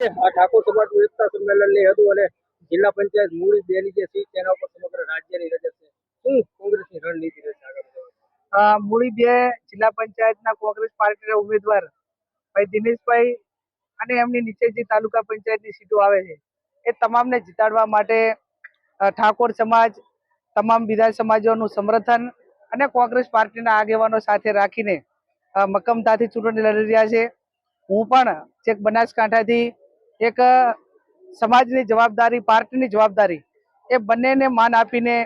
સાથે આ ઠાકોર સમાજનું એકતા સંમેલન ની હતું અને જિલ્લા પંચાયત મૂળી 2 ની જે સીટ તેના ઉપર સમગ્ર રાજ્યની નજર છે. શું કોંગ્રેસની રણનીતિ રહેશે આગળ? મૂળી 2 જિલ્લા પંચાયતના કોંગ્રેસ પાર્ટીના ઉમેદવાર ભાઈ દિનેશભાઈ અને એમની નીચે જે તાલુકા પંચાયતની સીટો આવે છે એ તમામને જીતાડવા માટે ઠાકોર સમાજ, તમામ બીજા સમાજોનું સમર્થન અને કોંગ્રેસ પાર્ટીના આગેવાનો સાથે રાખીને મક્કમતાથી ચૂંટણી લડી રહ્યા છે. હું પણ છેક બનાસકાંઠાથી એક સમાજની જવાબદારી, પાર્ટીની જવાબદારી એ બંનેને માન આપીને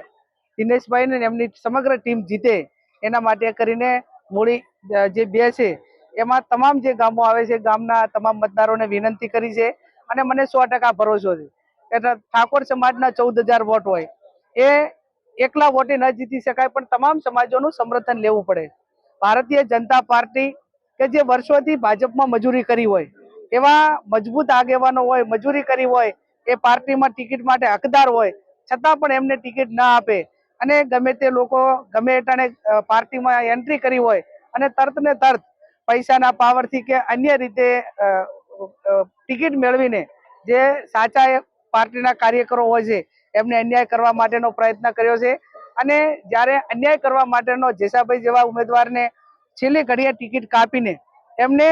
દિનેશભાઈને એમની સમગ્ર ટીમ જીતે એના માટે કરીને મૂળી જે 2 છે એમાં તમામ જે ગામો આવે છે ગામના તમામ મતદારોને વિનંતી કરી છે અને મને 100% ભરોસો છે કે ઠાકોર સમાજના 14,000 વોટ હોય એ એકલા વોટે ન જીતી શકાય, પણ તમામ સમાજોનું સમર્થન લેવું પડે. ભારતીય જનતા પાર્ટી કે જે વર્ષોથી ભાજપમાં મજૂરી કરી હોય એવા મજબૂત આગેવાનો હોય, મજૂરી કરી હોય, એ પાર્ટીમાં ટિકિટ માટે હકદાર હોય છતાં પણ એમને ટિકિટ ના આપે અને ગમે તે લોકો ગમે એટાણે પાર્ટીમાં એન્ટ્રી કરી હોય અને તરત ને તરત પૈસાના પાવરથી કે અન્ય રીતે ટિકિટ મેળવીને જે સાચા પાર્ટીના કાર્યકરો હોય છે એમને અન્યાય કરવા માટેનો પ્રયત્ન કર્યો છે. અને જ્યારે અન્યાય કરવા માટેનો જેસાભાઈ જેવા ઉમેદવારને છેલ્લી ઘડીએ ટિકિટ કાપીને એમને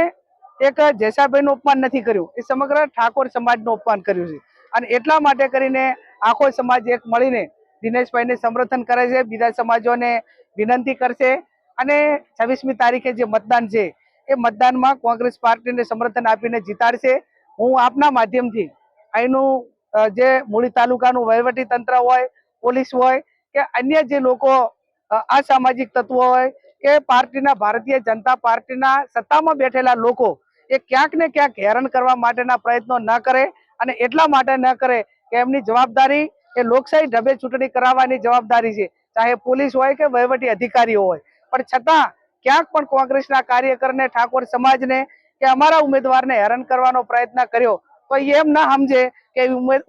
એક જેસાભાઈનું અપમાન નથી કર્યું, એ સમગ્ર ઠાકોર સમાજનું અપમાન કર્યું છે. અને એટલા માટે કરીને આખો સમાજ એક મળીને દિનેશભાઈને સમર્થન કરે છે, બીજા સમાજોને વિનંતી કરશે અને 26મી તારીખે જે મતદાન છે એ મતદાનમાં કોંગ્રેસ પાર્ટીને સમર્થન આપીને જીતાડશે. હું આપના માધ્યમથી અહીંનું જે મૂળી તાલુકાનું વહીવટી તંત્ર હોય, પોલીસ હોય કે અન્ય જે લોકો અસામાજિક તત્વો હોય કે પાર્ટીના, ભારતીય જનતા પાર્ટીના સત્તામાં બેઠેલા લોકો એ ક્યાંક ને ક્યાંક હેરાન કરવા માટેના પ્રયત્નો ન કરે અને એટલા માટે ન કરે કે એમની જવાબદારી એ લોકશાહી ઢબે ચૂંટણી કરાવવાની જવાબદારી છે, ચાહે પોલીસ હોય કે વહીવટી અધિકારીઓ હોય. પણ છતાં ક્યાંક પણ કોંગ્રેસના કાર્યકરને, ઠાકોર સમાજને કે અમારા ઉમેદવારને હેરાન કરવાનો પ્રયત્ન કર્યો તો એમ ના સમજે કે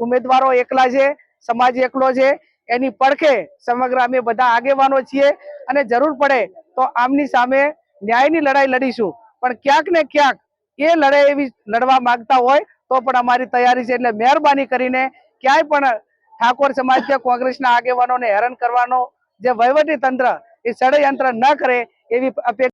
ઉમેદવારો એકલા છે, સમાજ એકલો છે. એની પડખે સમગ્ર અમે બધા આગેવાનો છીએ અને જરૂર પડે તો આમની સામે ન્યાયની લડાઈ લડીશું. પણ ક્યાંક ને ક્યાંક એ લડાઈ એવી લડવા માંગતા હોય તો પણ અમારી તૈયારી છે. એટલે મહેરબાની કરીને ક્યાંય પણ ઠાકોર સમાજ કે કોંગ્રેસના આગેવાનોને હેરાન કરવાનો જે વહીવટી તંત્ર એ ષડયંત્ર ન કરે એવી અપેક્ષા